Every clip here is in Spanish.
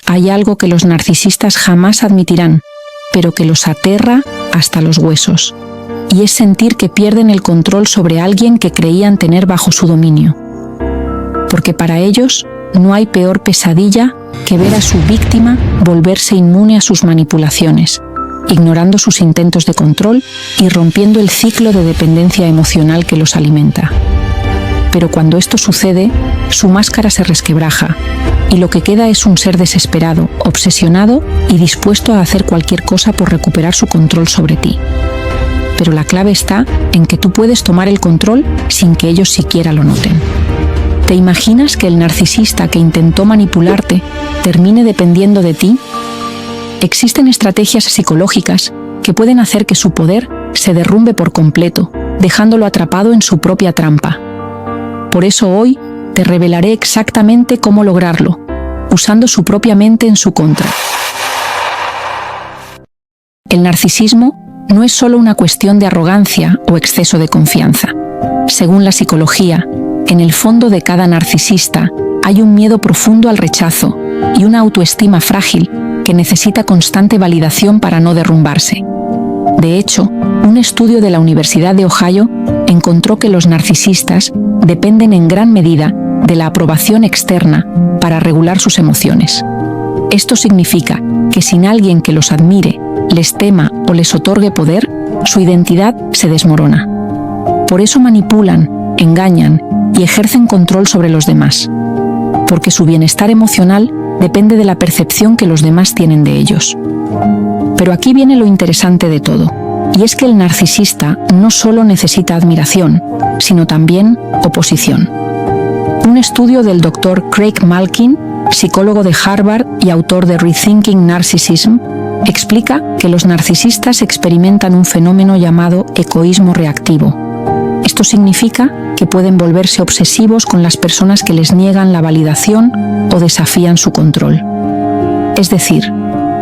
hay algo que los narcisistas jamás admitirán, pero que los aterra hasta los huesos, y es sentir que pierden el control sobre alguien que creían tener bajo su dominio. Porque para ellos no hay peor pesadilla que ver a su víctima volverse inmune a sus manipulaciones, ignorando sus intentos de control y rompiendo el ciclo de dependencia emocional que los alimenta. Pero cuando esto sucede, su máscara se resquebraja, y lo que queda es un ser desesperado, obsesionado y dispuesto a hacer cualquier cosa por recuperar su control sobre ti. Pero la clave está en que tú puedes tomar el control sin que ellos siquiera lo noten. ¿Te imaginas que el narcisista que intentó manipularte termine dependiendo de ti? Existen estrategias psicológicas que pueden hacer que su poder se derrumbe por completo, dejándolo atrapado en su propia trampa. Por eso hoy te revelaré exactamente cómo lograrlo, usando su propia mente en su contra. El narcisismo no es solo una cuestión de arrogancia o exceso de confianza. Según la psicología, en el fondo de cada narcisista hay un miedo profundo al rechazo y una autoestima frágil que necesita constante validación para no derrumbarse. De hecho, un estudio de la Universidad de Ohio encontró que los narcisistas dependen en gran medida de la aprobación externa para regular sus emociones. Esto significa que sin alguien que los admire, les tema o les otorgue poder, su identidad se desmorona. Por eso manipulan, engañan y ejercen control sobre los demás, porque su bienestar emocional depende de la percepción que los demás tienen de ellos. Pero aquí viene lo interesante de todo, y es que el narcisista no solo necesita admiración, sino también oposición. Un estudio del Dr. Craig Malkin, psicólogo de Harvard y autor de Rethinking Narcissism, explica que los narcisistas experimentan un fenómeno llamado egoísmo reactivo. Esto significa que pueden volverse obsesivos con las personas que les niegan la validación o desafían su control. Es decir,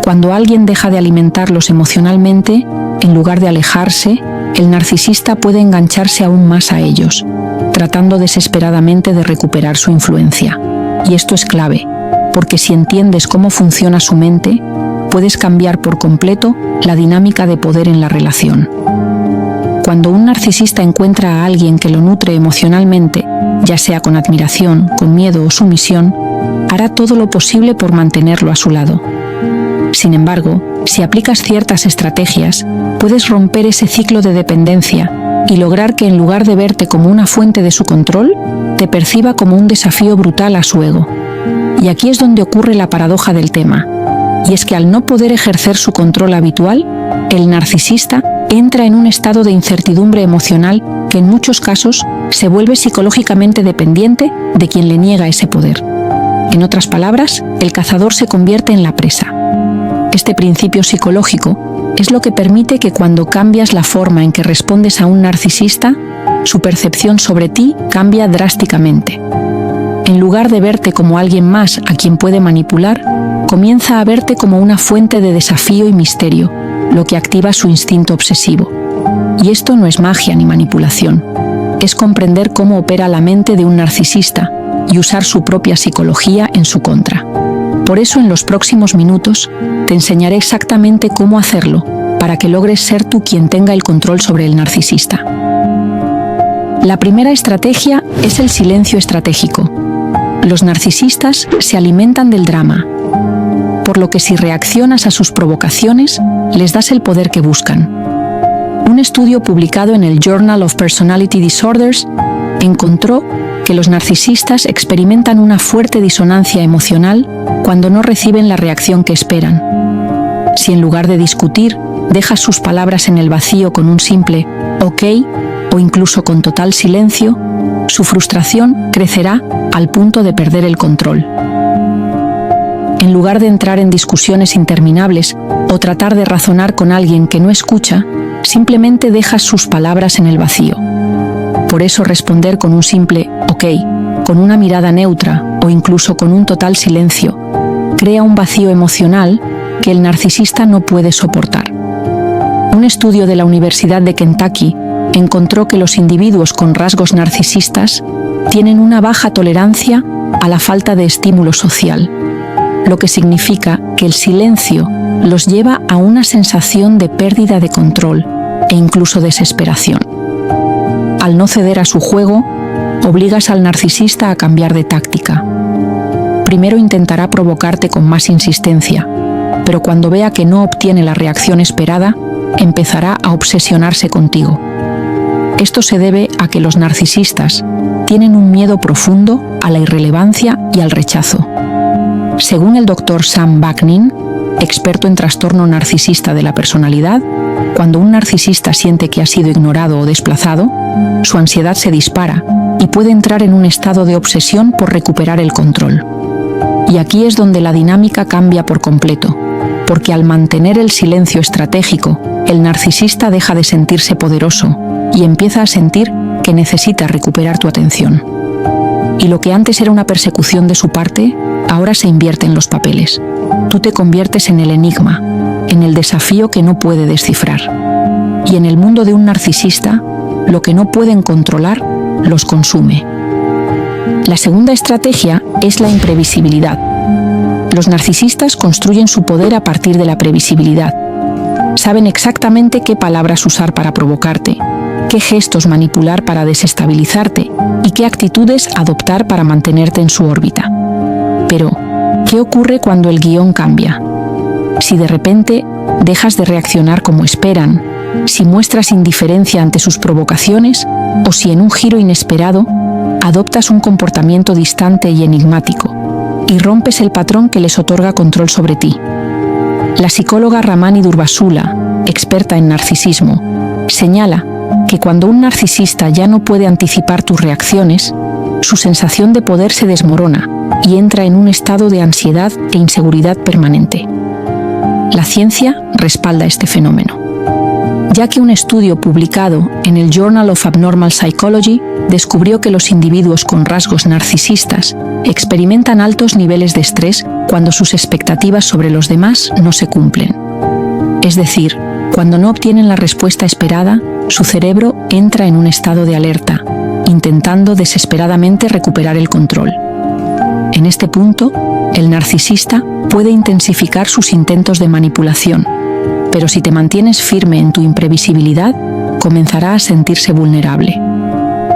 cuando alguien deja de alimentarlos emocionalmente, en lugar de alejarse, el narcisista puede engancharse aún más a ellos, tratando desesperadamente de recuperar su influencia. Y esto es clave, porque si entiendes cómo funciona su mente, puedes cambiar por completo la dinámica de poder en la relación. Cuando un narcisista encuentra a alguien que lo nutre emocionalmente, ya sea con admiración, con miedo o sumisión, hará todo lo posible por mantenerlo a su lado. Sin embargo, si aplicas ciertas estrategias, puedes romper ese ciclo de dependencia y lograr que en lugar de verte como una fuente de su control, te perciba como un desafío brutal a su ego. Y aquí es donde ocurre la paradoja del tema, y es que al no poder ejercer su control habitual, el narcisista entra en un estado de incertidumbre emocional que en muchos casos se vuelve psicológicamente dependiente de quien le niega ese poder. En otras palabras, el cazador se convierte en la presa. Este principio psicológico es lo que permite que cuando cambias la forma en que respondes a un narcisista, su percepción sobre ti cambia drásticamente. En lugar de verte como alguien más a quien puede manipular, comienza a verte como una fuente de desafío y misterio, lo que activa su instinto obsesivo. Y esto no es magia ni manipulación, es comprender cómo opera la mente de un narcisista y usar su propia psicología en su contra. Por eso en los próximos minutos te enseñaré exactamente cómo hacerlo para que logres ser tú quien tenga el control sobre el narcisista. La primera estrategia es el silencio estratégico. Los narcisistas se alimentan del drama, por lo que si reaccionas a sus provocaciones, les das el poder que buscan. Un estudio publicado en el Journal of Personality Disorders encontró que los narcisistas experimentan una fuerte disonancia emocional cuando no reciben la reacción que esperan. Si en lugar de discutir, dejas sus palabras en el vacío con un simple «ok» o incluso con total silencio, su frustración crecerá al punto de perder el control. En lugar de entrar en discusiones interminables o tratar de razonar con alguien que no escucha, simplemente dejas sus palabras en el vacío. Por eso responder con un simple «ok», con una mirada neutra o incluso con un total silencio, crea un vacío emocional que el narcisista no puede soportar. Un estudio de la Universidad de Kentucky encontró que los individuos con rasgos narcisistas tienen una baja tolerancia a la falta de estímulo social. lo que significa que el silencio los lleva a una sensación de pérdida de control e incluso desesperación. Al no ceder a su juego, obligas al narcisista a cambiar de táctica. Primero intentará provocarte con más insistencia, pero cuando vea que no obtiene la reacción esperada, empezará a obsesionarse contigo. Esto se debe a que los narcisistas tienen un miedo profundo a la irrelevancia y al rechazo. Según el Dr. Sam Vaknin, experto en trastorno narcisista de la personalidad, cuando un narcisista siente que ha sido ignorado o desplazado, su ansiedad se dispara y puede entrar en un estado de obsesión por recuperar el control. Y aquí es donde la dinámica cambia por completo, porque al mantener el silencio estratégico, el narcisista deja de sentirse poderoso y empieza a sentir que necesita recuperar tu atención. Y lo que antes era una persecución de su parte, ahora se invierte en los papeles. Tú te conviertes en el enigma, en el desafío que no puede descifrar. Y en el mundo de un narcisista, lo que no pueden controlar, los consume. La segunda estrategia es la imprevisibilidad. Los narcisistas construyen su poder a partir de la previsibilidad. Saben exactamente qué palabras usar para provocarte, qué gestos manipular para desestabilizarte y qué actitudes adoptar para mantenerte en su órbita. Pero, ¿qué ocurre cuando el guión cambia? Si de repente dejas de reaccionar como esperan, si muestras indiferencia ante sus provocaciones o si en un giro inesperado adoptas un comportamiento distante y enigmático y rompes el patrón que les otorga control sobre ti. La psicóloga Ramani Durvasula, experta en narcisismo, señala que cuando un narcisista ya no puede anticipar tus reacciones, su sensación de poder se desmorona y entra en un estado de ansiedad e inseguridad permanente. La ciencia respalda este fenómeno, ya que un estudio publicado en el Journal of Abnormal Psychology descubrió que los individuos con rasgos narcisistas experimentan altos niveles de estrés cuando sus expectativas sobre los demás no se cumplen. Es decir, cuando no obtienen la respuesta esperada, su cerebro entra en un estado de alerta, intentando desesperadamente recuperar el control. En este punto, el narcisista puede intensificar sus intentos de manipulación, pero si te mantienes firme en tu imprevisibilidad, comenzará a sentirse vulnerable.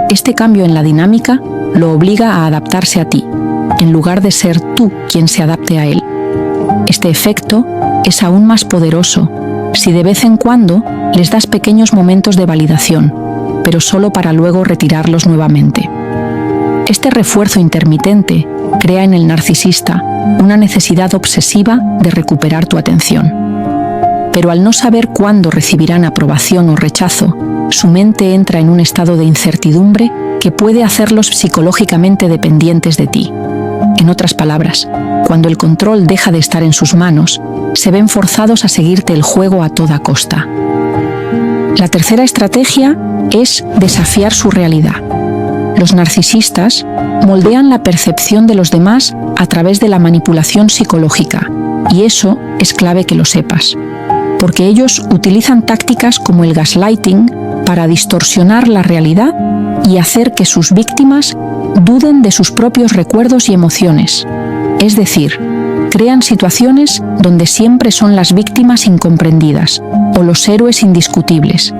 Este cambio en la dinámica lo obliga a adaptarse a ti, en lugar de ser tú quien se adapte a él. Este efecto es aún más poderoso si de vez en cuando les das pequeños momentos de validación, pero solo para luego retirarlos nuevamente. Este refuerzo intermitente crea en el narcisista una necesidad obsesiva de recuperar tu atención. Pero al no saber cuándo recibirán aprobación o rechazo, su mente entra en un estado de incertidumbre que puede hacerlos psicológicamente dependientes de ti. En otras palabras, cuando el control deja de estar en sus manos, se ven forzados a seguirte el juego a toda costa. La tercera estrategia es desafiar su realidad. Los narcisistas moldean la percepción de los demás a través de la manipulación psicológica, y eso es clave que lo sepas, porque ellos utilizan tácticas como el gaslighting para distorsionar la realidad y hacer que sus víctimas duden de sus propios recuerdos y emociones. Es decir, crean situaciones donde siempre son las víctimas incomprendidas o los héroes indiscutibles.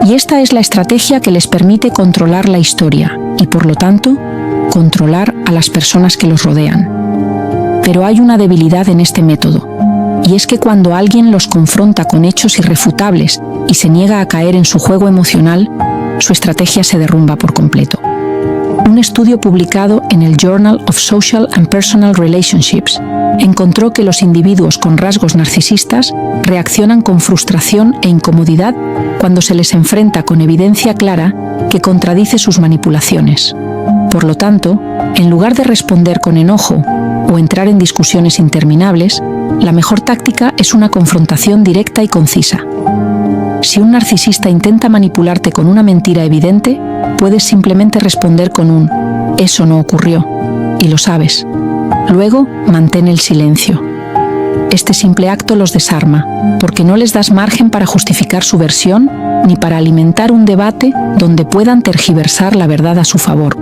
Y esta es la estrategia que les permite controlar la historia y, por lo tanto, controlar a las personas que los rodean. Pero hay una debilidad en este método, y es que cuando alguien los confronta con hechos irrefutables y se niega a caer en su juego emocional, su estrategia se derrumba por completo. Un estudio publicado en el Journal of Social and Personal Relationships encontró que los individuos con rasgos narcisistas reaccionan con frustración e incomodidad cuando se les enfrenta con evidencia clara que contradice sus manipulaciones. Por lo tanto, en lugar de responder con enojo o entrar en discusiones interminables, la mejor táctica es una confrontación directa y concisa. Si un narcisista intenta manipularte con una mentira evidente, puedes simplemente responder con un «eso no ocurrió», y lo sabes. Luego, mantén el silencio. Este simple acto los desarma, porque no les das margen para justificar su versión ni para alimentar un debate donde puedan tergiversar la verdad a su favor.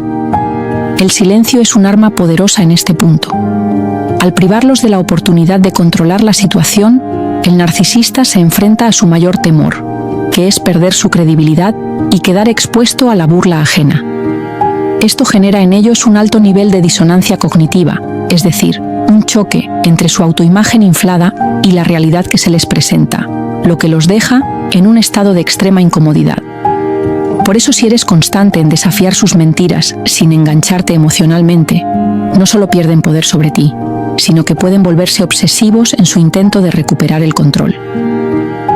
El silencio es un arma poderosa en este punto. Al privarlos de la oportunidad de controlar la situación, el narcisista se enfrenta a su mayor temor, que es perder su credibilidad y quedar expuesto a la burla ajena. Esto genera en ellos un alto nivel de disonancia cognitiva, es decir, un choque entre su autoimagen inflada y la realidad que se les presenta, lo que los deja en un estado de extrema incomodidad. Por eso, si eres constante en desafiar sus mentiras sin engancharte emocionalmente, no solo pierden poder sobre ti, sino que pueden volverse obsesivos en su intento de recuperar el control.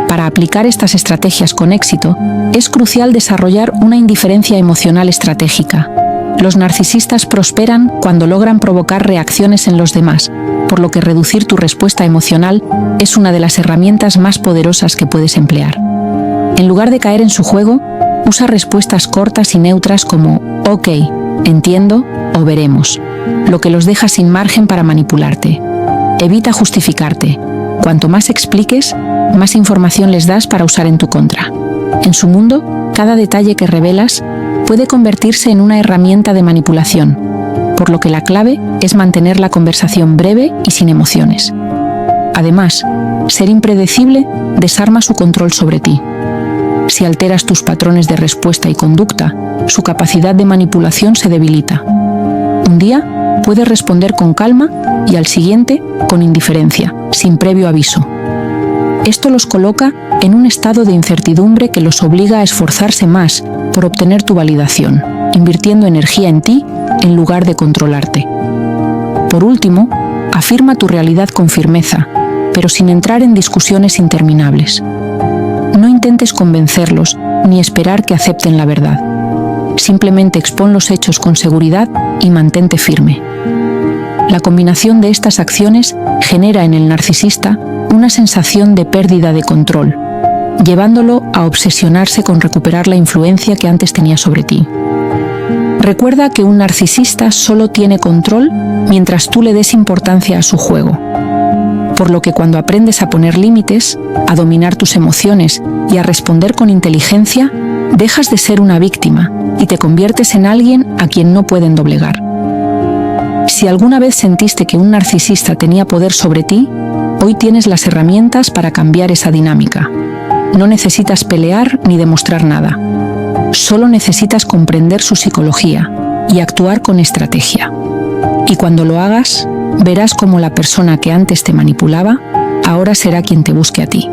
Para aplicar estas estrategias con éxito, es crucial desarrollar una indiferencia emocional estratégica. Los narcisistas prosperan cuando logran provocar reacciones en los demás, por lo que reducir tu respuesta emocional es una de las herramientas más poderosas que puedes emplear. En lugar de caer en su juego, usa respuestas cortas y neutras como «ok», «entiendo» o «veremos», lo que los deja sin margen para manipularte. Evita justificarte. Cuanto más expliques, más información les das para usar en tu contra. En su mundo, cada detalle que revelas puede convertirse en una herramienta de manipulación, por lo que la clave es mantener la conversación breve y sin emociones. Además, ser impredecible desarma su control sobre ti. Si alteras tus patrones de respuesta y conducta, su capacidad de manipulación se debilita. Un día puedes responder con calma y al siguiente con indiferencia, sin previo aviso. Esto los coloca en un estado de incertidumbre que los obliga a esforzarse más por obtener tu validación, invirtiendo energía en ti en lugar de controlarte. Por último, afirma tu realidad con firmeza, pero sin entrar en discusiones interminables. No intentes convencerlos ni esperar que acepten la verdad. Simplemente expón los hechos con seguridad y mantente firme. La combinación de estas acciones genera en el narcisista una sensación de pérdida de control, llevándolo a obsesionarse con recuperar la influencia que antes tenía sobre ti. Recuerda que un narcisista solo tiene control mientras tú le des importancia a su juego. Por lo que cuando aprendes a poner límites, a dominar tus emociones y a responder con inteligencia, dejas de ser una víctima y te conviertes en alguien a quien no pueden doblegar. Si alguna vez sentiste que un narcisista tenía poder sobre ti, hoy tienes las herramientas para cambiar esa dinámica. No necesitas pelear ni demostrar nada. Solo necesitas comprender su psicología y actuar con estrategia. Y cuando lo hagas, verás cómo la persona que antes te manipulaba, ahora será quien te busque a ti.